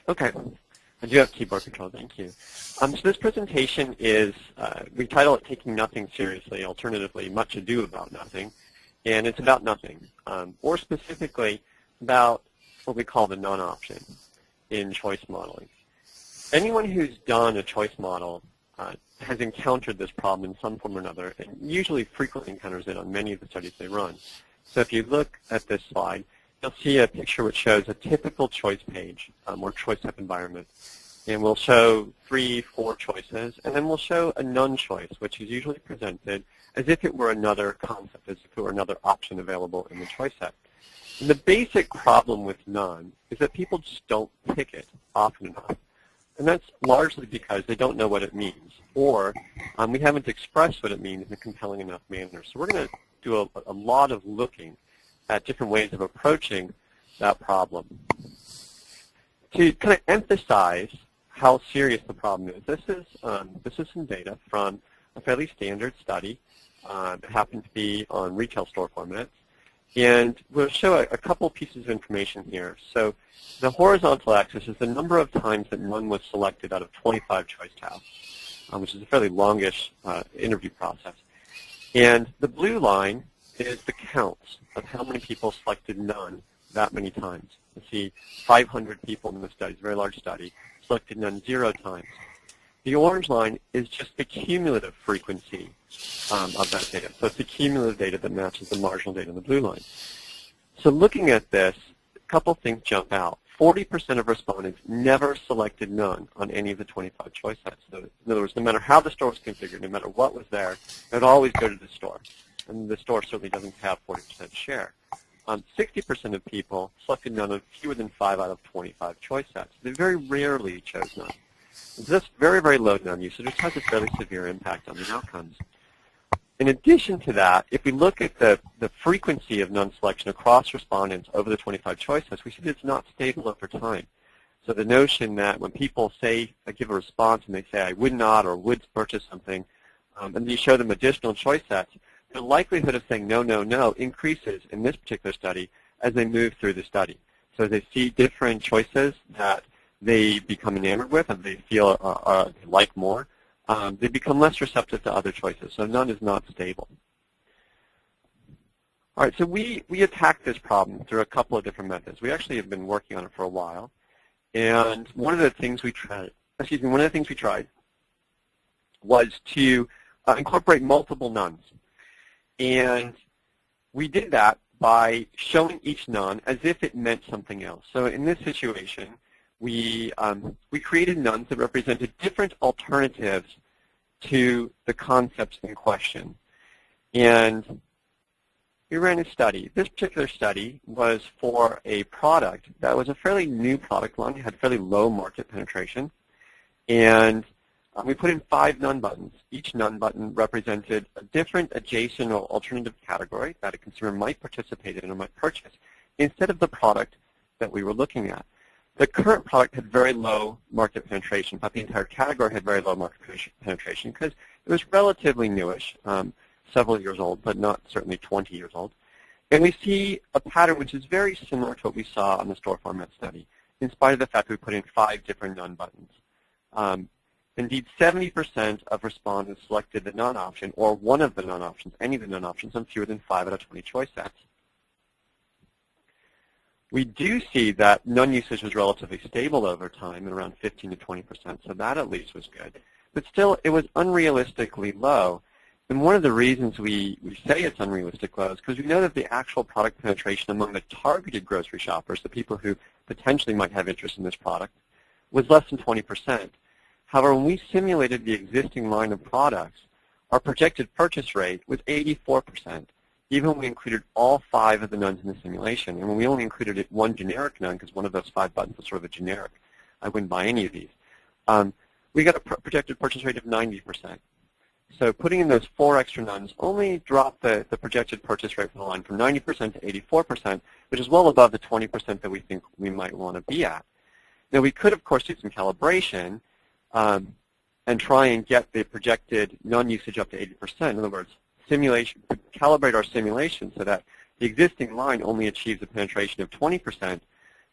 Okay. I do have keyboard control, thank you. So this presentation is, we title it Taking Nothing Seriously, alternatively, Much Ado About Nothing, and it's about nothing, or specifically about what we call the non-option in choice modeling. Anyone who's done a choice model has encountered this problem in some form or another, and usually frequently encounters it on many of the studies they run. So if you look at this slide, you'll see a picture which shows a typical choice page or choice type environment. And we'll show 3, 4 choices, and then we'll show a none choice, which is usually presented as if it were another concept, as if it were another option available in the choice set. And the basic problem with none is that people just don't pick it often enough. And that's largely because they don't know what it means, or we haven't expressed what it means in a compelling enough manner. So we're going to do a lot of looking at different ways of approaching that problem. To kind of emphasize how serious the problem is, this is some data from a fairly standard study that happened to be on retail store formats. And we'll show a couple pieces of information here. So the horizontal axis is the number of times that none was selected out of 25 choice tasks, which is a fairly longish interview process. And the blue line is the counts of how many people selected none that many times. You see 500 people in the study, it's a very large study, selected none 0 times. The orange line is just the cumulative frequency of that data. So it's the cumulative data that matches the marginal data in the blue line. So looking at this, a couple things jump out. 40% of respondents never selected none on any of the 25 choice sets. So in other words, no matter how the store was configured, no matter what was there, it would always go to the store. And the store certainly doesn't have 40% share. 60% of people selected none on fewer than 5 out of 25 choice sets. They very rarely chose none. This very, very low none usage, which has a fairly severe impact on the outcomes. In addition to that, if we look at the frequency of none selection across respondents over the 25 choice sets, we see that it's not stable over time. So the notion that when people say, give a response and they say, I would not or would purchase something, and you show them additional choice sets, the likelihood of saying no, no, no increases in this particular study as they move through the study. So they see different choices that they become enamored with and they feel they like more, they become less receptive to other choices. So none is not stable. All right, so we attack this problem through a couple of different methods. We actually have been working on it for a while. And one of the things we tried was to incorporate multiple nones. And we did that by showing each none as if it meant something else. So in this situation, we created nones that represented different alternatives to the concepts in question. And we ran a study. This particular study was for a product that was a fairly new product line. It had fairly low market penetration. And we put in 5 none buttons. Each none button represented a different adjacent or alternative category that a consumer might participate in or might purchase instead of the product that we were looking at. The current product had very low market penetration. In fact, the entire category had very low market penetration because it was relatively newish, several years old, but not certainly 20 years old. And we see a pattern which is very similar to what we saw on the store format study, in spite of the fact that we put in 5 different none buttons. Indeed, 70% of respondents selected the none option or one of the none options, any of the none options, on fewer than 5 out of 20 choice sets. We do see that none usage was relatively stable over time at around 15 to 20%, so that at least was good. But still, it was unrealistically low. And one of the reasons we say it's unrealistic low is because we know that the actual product penetration among the targeted grocery shoppers, the people who potentially might have interest in this product, was less than 20%. However, when we simulated the existing line of products, our projected purchase rate was 84%, even when we included all 5 of the nones in the simulation. And when we only included one generic none, because one of those 5 buttons was sort of a generic, I wouldn't buy any of these, we got a projected purchase rate of 90%. So putting in those 4 extra nones only dropped the projected purchase rate for the line from 90% to 84%, which is well above the 20% that we think we might want to be at. Now, we could, of course, do some calibration and try and get the projected none usage up to 80%. In other words, calibrate our simulation so that the existing line only achieves a penetration of 20%,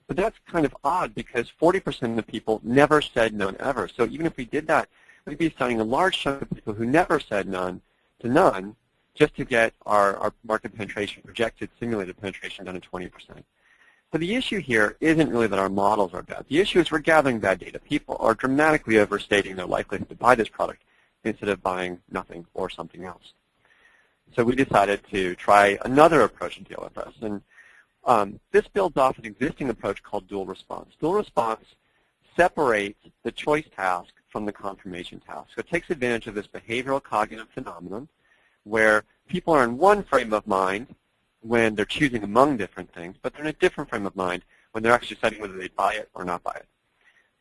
But that's kind of odd because 40% of the people never said none ever. So even if we did that, we'd be assigning a large chunk of people who never said none to none just to get our market penetration, projected simulated penetration down to 20%. So the issue here isn't really that our models are bad. The issue is we're gathering bad data. People are dramatically overstating their likelihood to buy this product instead of buying nothing or something else. So we decided to try another approach to deal with this. And this builds off an existing approach called dual response. Dual response separates the choice task from the confirmation task. So it takes advantage of this behavioral cognitive phenomenon where people are in one frame of mind when they're choosing among different things, but they're in a different frame of mind when they're actually deciding whether they buy it or not buy it.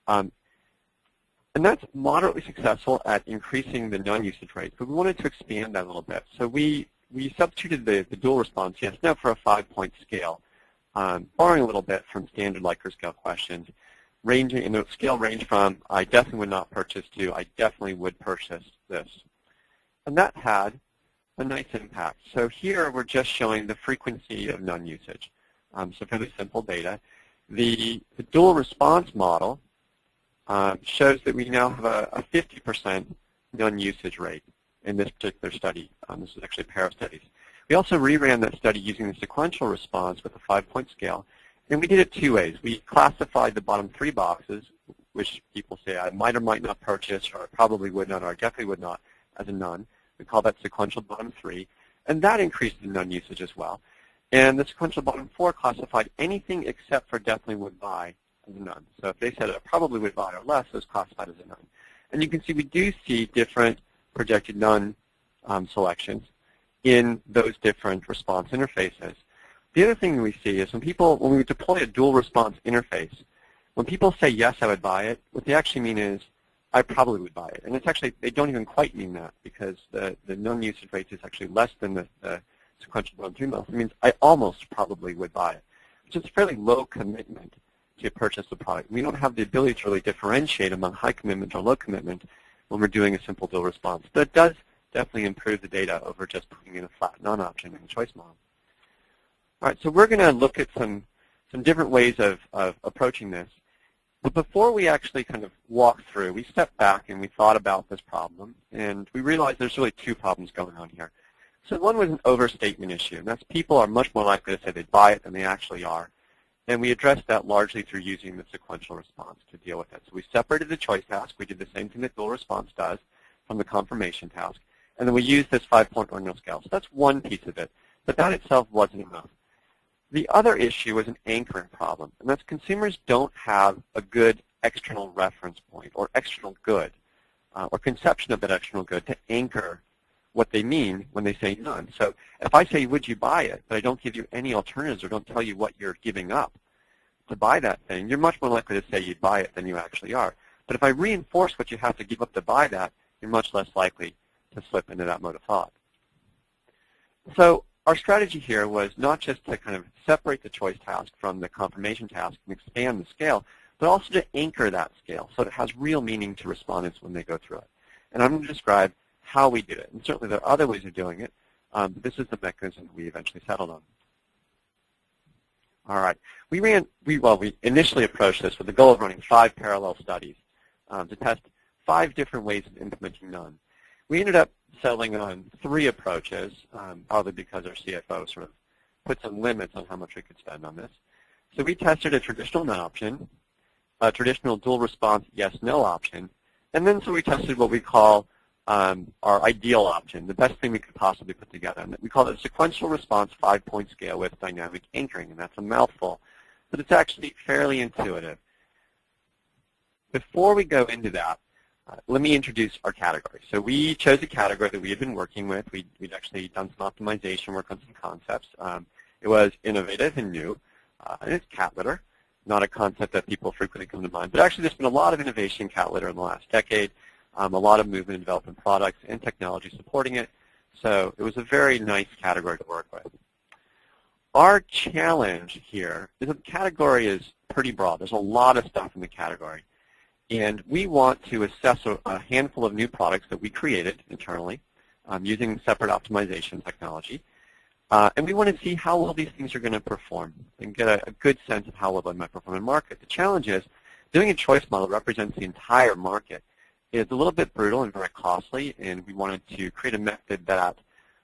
And that's moderately successful at increasing the non-usage rate, but we wanted to expand that a little bit. So we substituted the dual response yes, no for a 5-point scale, borrowing a little bit from standard Likert scale questions, ranging in the scale range from I definitely would not purchase to I definitely would purchase this. And that had a nice impact. So here we're just showing the frequency of non-usage. So fairly simple data. The dual response model shows that we now have a 50% non-usage rate in this particular study. This is actually a pair of studies. We also reran that study using the sequential response with a 5-point scale. And we did it 2 ways. We classified the bottom 3 boxes, which people say I might or might not purchase, or I probably would not, or I definitely would not, as a none. We call that sequential bottom 3. And that increased the non-usage as well. And the sequential bottom 4 classified anything except for definitely would buy as a none. So if they said I probably would buy or less, it was classified as a none. And you can see we do see different projected none selections in those different response interfaces. The other thing we see is when we deploy a dual response interface, when people say yes, I would buy it, what they actually mean is I probably would buy it. And it's actually, they don't even quite mean that because the non-usage rate is actually less than the sequential bottom 3 model. It means I almost probably would buy it, which is a fairly low commitment to purchase the product. We don't have the ability to really differentiate among high commitment or low commitment when we're doing a simple dual response. But it does definitely improve the data over just putting in a flat none option in the choice model. All right, so we're going to look at some different ways of approaching this. But before we actually kind of walk through, we stepped back and we thought about this problem, and we realized there's really 2 problems going on here. So one was an overstatement issue, and that's people are much more likely to say they buy it than they actually are. And we addressed that largely through using the sequential response to deal with it. So we separated the choice task. We did the same thing that dual response does from the confirmation task. And then we used this 5-point ordinal scale. So that's one piece of it. But that itself wasn't enough. The other issue was an anchoring problem. And that's consumers don't have a good external reference point or external good or conception of that external good to anchor what they mean when they say none. So if I say, would you buy it, but I don't give you any alternatives or don't tell you what you're giving up to buy that thing, you're much more likely to say you'd buy it than you actually are. But if I reinforce what you have to give up to buy that, you're much less likely to slip into that mode of thought. So our strategy here was not just to kind of separate the choice task from the confirmation task and expand the scale, but also to anchor that scale so that it has real meaning to respondents when they go through it. And I'm going to describe how we did it. And certainly there are other ways of doing it, but this is the mechanism we eventually settled on. All right. We initially approached this with the goal of running 5 parallel studies to test 5 different ways of implementing none. We ended up settling on 3 approaches, probably because our CFO sort of put some limits on how much we could spend on this. So we tested a traditional none option, a traditional dual response yes-no option, and then so we tested what we call our ideal option, the best thing we could possibly put together. And we call it a sequential response 5-point scale with dynamic anchoring, and that's a mouthful, but it's actually fairly intuitive. Before we go into that, let me introduce our category. So we chose a category that we had been working with. We'd actually done some optimization work on some concepts. It was innovative and new, and it's cat litter, not a concept that people frequently come to mind. But actually there's been a lot of innovation in cat litter in the last decade, a lot of movement in developing products and technology supporting it. So it was a very nice category to work with. Our challenge here is that the category is pretty broad. There's a lot of stuff in the category. And we want to assess a handful of new products that we created internally using separate optimization technology. And we want to see how well these things are going to perform and get a good sense of how well they might perform in the market. The challenge is doing a choice model that represents the entire market is a little bit brutal and very costly, and we wanted to create a method that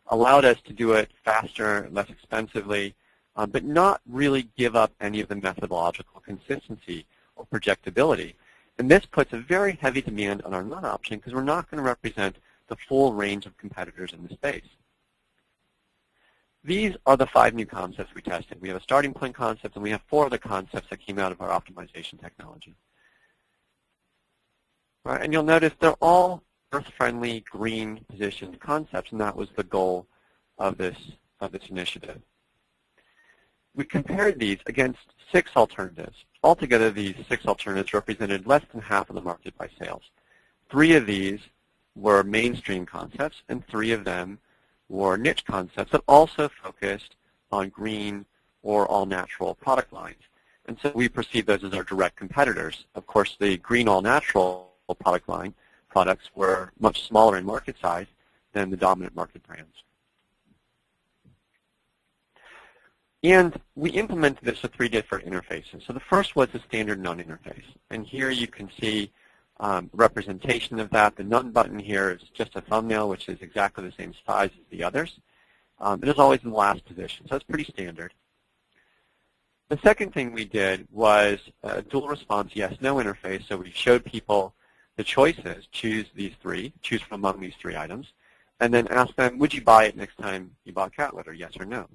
allowed us to do it faster, less expensively, but not really give up any of the methodological consistency or projectability. And this puts a very heavy demand on our none option because we're not going to represent the full range of competitors in the space. These are the 5 new concepts we tested. We have a starting point concept, and we have 4 other concepts that came out of our optimization technology. Right, and you'll notice they're all earth-friendly, green positioned concepts, and that was the goal of this initiative. We compared these against 6 alternatives. Altogether, these 6 alternatives represented less than half of the market by sales. 3 of these were mainstream concepts, and 3 of them were niche concepts that also focused on green or all-natural product lines. And so we perceive those as our direct competitors. Of course, the green all-natural product line products were much smaller in market size than the dominant market brands. And we implemented this with 3 different interfaces. So the first was the standard none interface. And here you can see representation of that. The none button here is just a thumbnail, which is exactly the same size as the others. It is always in the last position, so it's pretty standard. The second thing we did was a dual response yes-no interface. So we showed people the choices, choose from among these 3 items, and then ask them, would you buy it next time you bought cat litter, yes or no?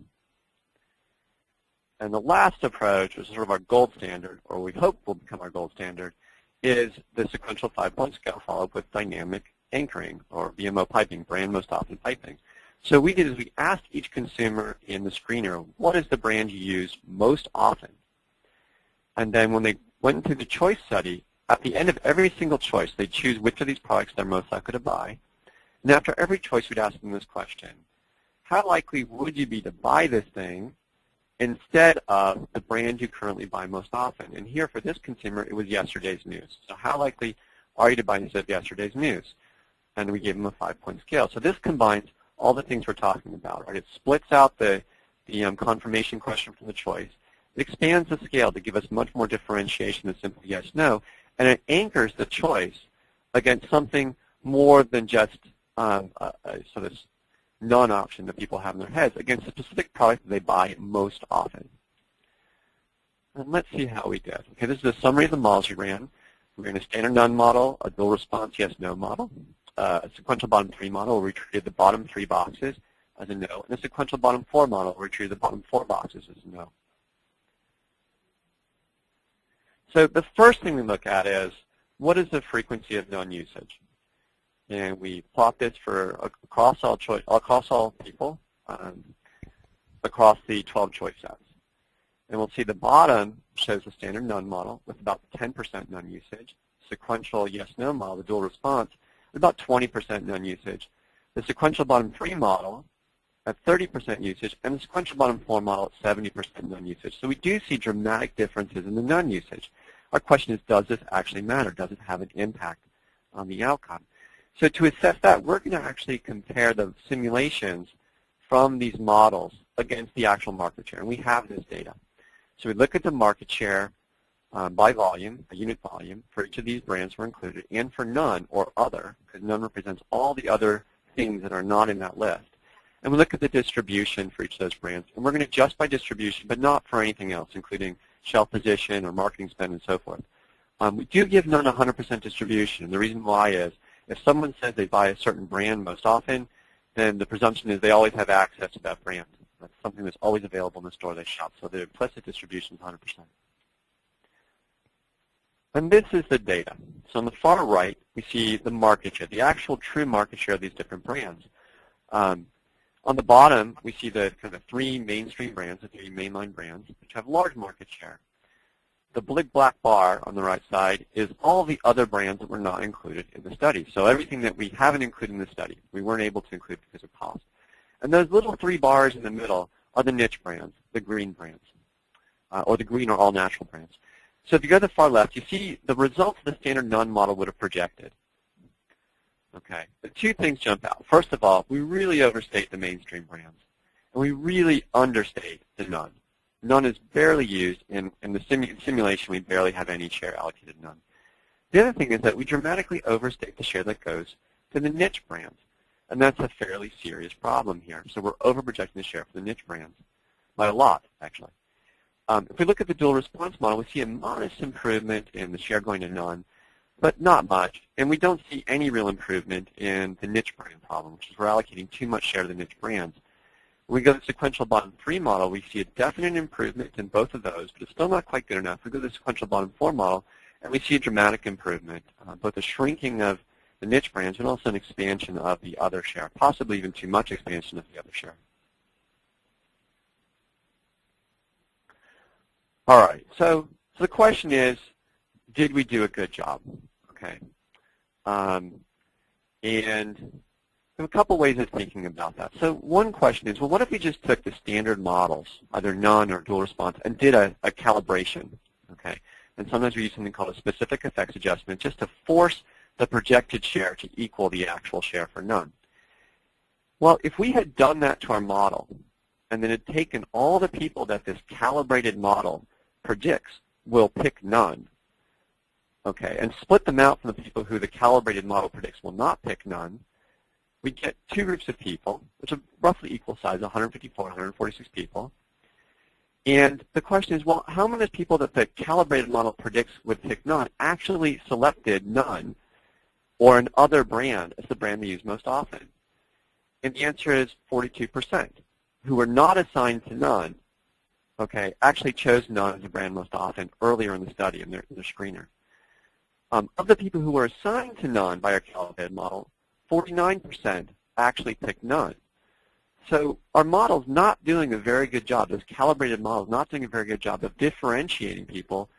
And the last approach, which is sort of our gold standard, or we hope will become our gold standard, is the sequential 5-point scale followed with dynamic anchoring, or BMO piping, brand most often piping. So what we did is we asked each consumer in the screener, what is the brand you use most often? And then when they went into the choice study, at the end of every single choice, they choose which of these products they're most likely to buy. And after every choice, we'd ask them this question: how likely would you be to buy this thing instead of the brand you currently buy most often? And here for this consumer, it was yesterday's news. So how likely are you to buy instead of yesterday's news? And we gave them a 5-point scale. So this combines all the things we're talking about, right? It splits out the confirmation question from the choice. It expands the scale to give us much more differentiation than simple yes, no. And it anchors the choice against something more than just sort of non-option that people have in their heads, against a specific product that they buy most often. And let's see how we did. Okay, this is a summary of the models we ran. We ran a standard none model, a dual response yes-no model, a sequential bottom 3 model where we treated the bottom 3 boxes as a no, and a sequential bottom 4 model where we treated the bottom 4 boxes as a no. So the first thing we look at is, what is the frequency of non-usage? And we plot this for across all people, across the 12 choice sets. And we'll see the bottom shows the standard none model with about 10% non-usage. Sequential yes-no model, the dual response, about 20% non-usage. The sequential bottom 3 model at 30% usage, and the sequential bottom 4 model at 70% non-usage. So we do see dramatic differences in the non-usage. Our question is, does this actually matter? Does it have an impact on the outcome? So to assess that, we're going to actually compare the simulations from these models against the actual market share, and we have this data. So we look at the market share by volume, a unit volume, for each of these brands were included, and for none or other, because none represents all the other things that are not in that list. And we look at the distribution for each of those brands, and we're going to adjust by distribution, but not for anything else, including shelf position or marketing spend and so forth. We do give none 100% distribution, and the reason why is, if someone says they buy a certain brand most often, then the presumption is they always have access to that brand. That's something that's always available in the store they shop, so the implicit distribution is 100%. And this is the data. So on the far right, we see the market share, the actual true market share of these different brands. On the bottom, we see the kind of 3 mainstream brands, the 3 mainline brands, which have large market share. The big black bar on the right side is all the other brands that were not included in the study. So everything that we haven't included in the study, we weren't able to include because of cost. And those little 3 bars in the middle are the niche brands, the green brands, or the green or all-natural brands. So if you go to the far left, you see the results the standard none model would have projected. Okay, the 2 things jump out. First of all, we really overstate the mainstream brands. and we really understate the none. None is barely used. In the simulation, we barely have any share allocated none. The other thing is that we dramatically overstate the share that goes to the niche brands, and that's a fairly serious problem here. So we're overprojecting the share for the niche brands by a lot, actually. If we look at the dual response model, we see a modest improvement in the share going to none, but not much, and we don't see any real improvement in the niche brand problem, which is we're allocating too much share to the niche brands. When we go to the sequential bottom 3 model, we see a definite improvement in both of those, but it's still not quite good enough. We go to the sequential bottom 4 model, and we see a dramatic improvement, both a shrinking of the niche brands and also an expansion of the other share, possibly even too much expansion of the other share. All right, so the question is, did we do a good job? Okay, and there are a couple ways of thinking about that. So one question is, well, what if we just took the standard models, either none or dual response, and did a calibration? Okay, and sometimes we use something called a specific effects adjustment just to force the projected share to equal the actual share for none. Well, if we had done that to our model, and then had taken all the people that this calibrated model predicts will pick none, okay, and split them out from the people who the calibrated model predicts will not pick none, we get two groups of people, which are roughly equal size, 154, 146 people. And the question is, well, how many people that the calibrated model predicts would pick none actually selected none or an other brand as the brand they use most often? And the answer is 42%, who were not assigned to none, okay, actually chose none as a brand most often earlier in the study in their screener. Of the people who were assigned to none by our calibrated model, 49% actually picked none. So our model's not doing a very good job, this calibrated model is not doing a very good job of differentiating people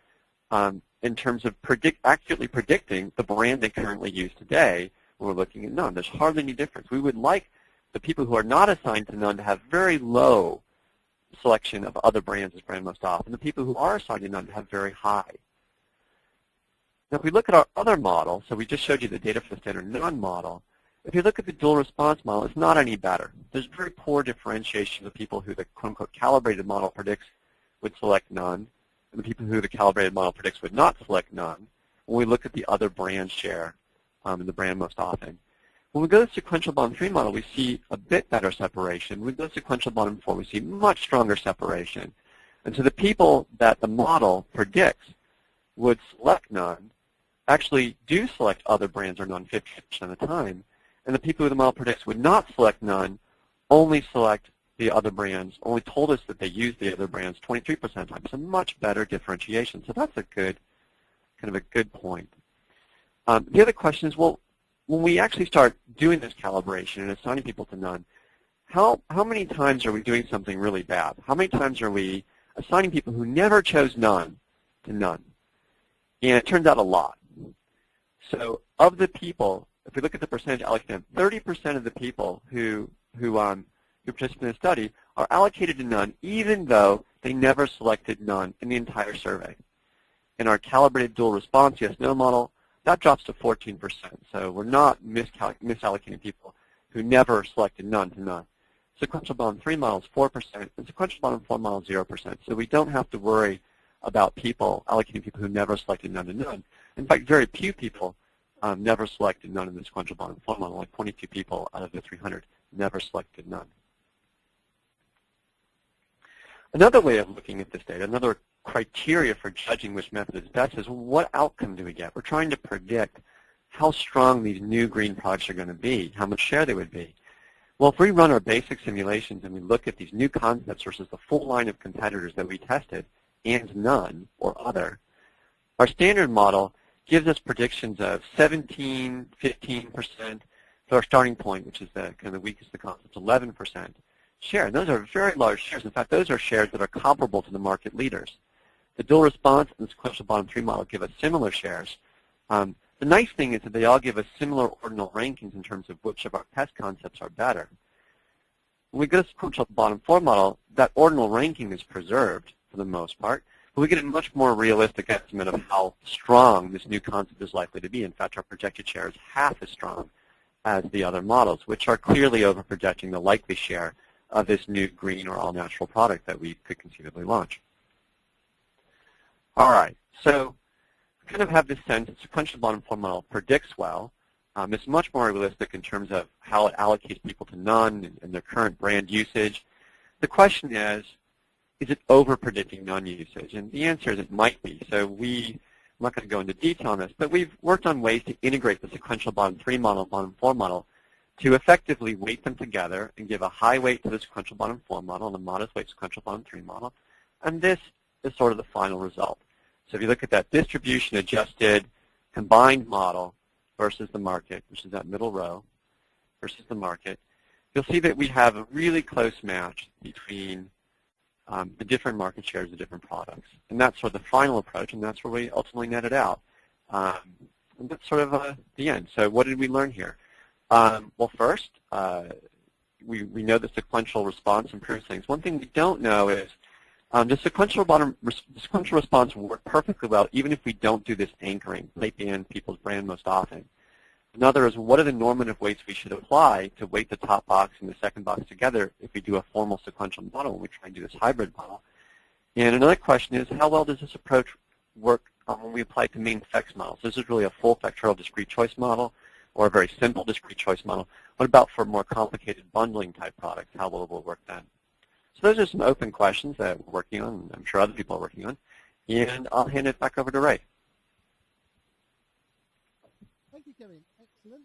in terms of accurately predicting the brand they currently use today when we're looking at none. There's hardly any difference. We would like the people who are not assigned to none to have very low selection of other brands as brand most often. The people who are assigned to none to have very high. Now if we look at our other model, so we just showed you the data for the standard none model, if you look at the dual response model, it's not any better. There's very poor differentiation of the people who the quote-unquote calibrated model predicts would select none, and the people who the calibrated model predicts would not select none when we look at the other brand share in the brand most often. When we go to the sequential bottom 3 model, we see a bit better separation. When we go to sequential bottom 4, we see much stronger separation. And so the people that the model predicts would select none actually do select other brands or none 50% of the time. And the people who the model predicts would not select none only select the other brands, only told us that they use the other brands 23% of the time. So much better differentiation. So that's a good, kind of a good point. The other question is, well, when we actually start doing this calibration and assigning people to none, how many times are we doing something really bad? How many times are we assigning people who never chose none to none? And it turns out a lot. So of the people, if we look at the percentage allocated, 30% of the people who participate in the study are allocated to none, even though they never selected none in the entire survey. In our calibrated dual response yes/no model, that drops to 14%. So we're not misallocating people who never selected none to none. Sequential bottom 3 model is 4%, and sequential bottom 4 model is 0%. So we don't have to worry about people allocating people who never selected none to none. In fact, very few people never selected none in the sequential bottom 4 model, like 22 people out of the 300 never selected none. Another way of looking at this data, another criteria for judging which method is best is what outcome do we get? We're trying to predict how strong these new green products are going to be, how much share they would be. Well, if we run our basic simulations and we look at these new concepts versus the full line of competitors that we tested and none or other, our standard model gives us predictions of 17, 15% for our starting point, which is the kind of the weakest of the concepts, 11% share. And those are very large shares. In fact, those are shares that are comparable to the market leaders. The dual response and the sequential bottom 3 model give us similar shares. The nice thing is that they all give us similar ordinal rankings in terms of which of our test concepts are better. When we go to the sequential bottom 4 model, that ordinal ranking is preserved for the most part, but we get a much more realistic estimate of how strong this new concept is likely to be. In fact, our projected share is half as strong as the other models, which are clearly over-projecting the likely share of this new green or all-natural product that we could conceivably launch. All right, so we kind of have this sense that sequential bottom form model predicts well. It's much more realistic in terms of how it allocates people to none and their current brand usage. The question is it over-predicting non-usage? And the answer is it might be. So I'm not going to go into detail on this, but we've worked on ways to integrate the sequential bottom 3 model, bottom 4 model, to effectively weight them together and give a high weight to the sequential bottom 4 model and a modest weight sequential bottom 3 model. And this is sort of the final result. So if you look at that distribution adjusted combined model versus the market, which is that middle row, versus the market, you'll see that we have a really close match between the different market shares of different products. And that's sort of the final approach, and that's where we ultimately net it out. And that's sort of the end. So what did we learn here? Well, first, we know that sequential response improves things. One thing we don't know is does sequential response work perfectly well even if we don't do this anchoring, type in people's brand most often? Another is, what are the normative weights we should apply to weight the top box and the second box together if we do a formal sequential model when we try and do this hybrid model? And another question is, how well does this approach work when we apply it to main effects models? This is really a full factorial discrete choice model or a very simple discrete choice model. What about for more complicated bundling type products? How well will it work then? So those are some open questions that we're working on, and I'm sure other people are working on. And I'll hand it back over to Ray. Thank you, Kevin. Excellent.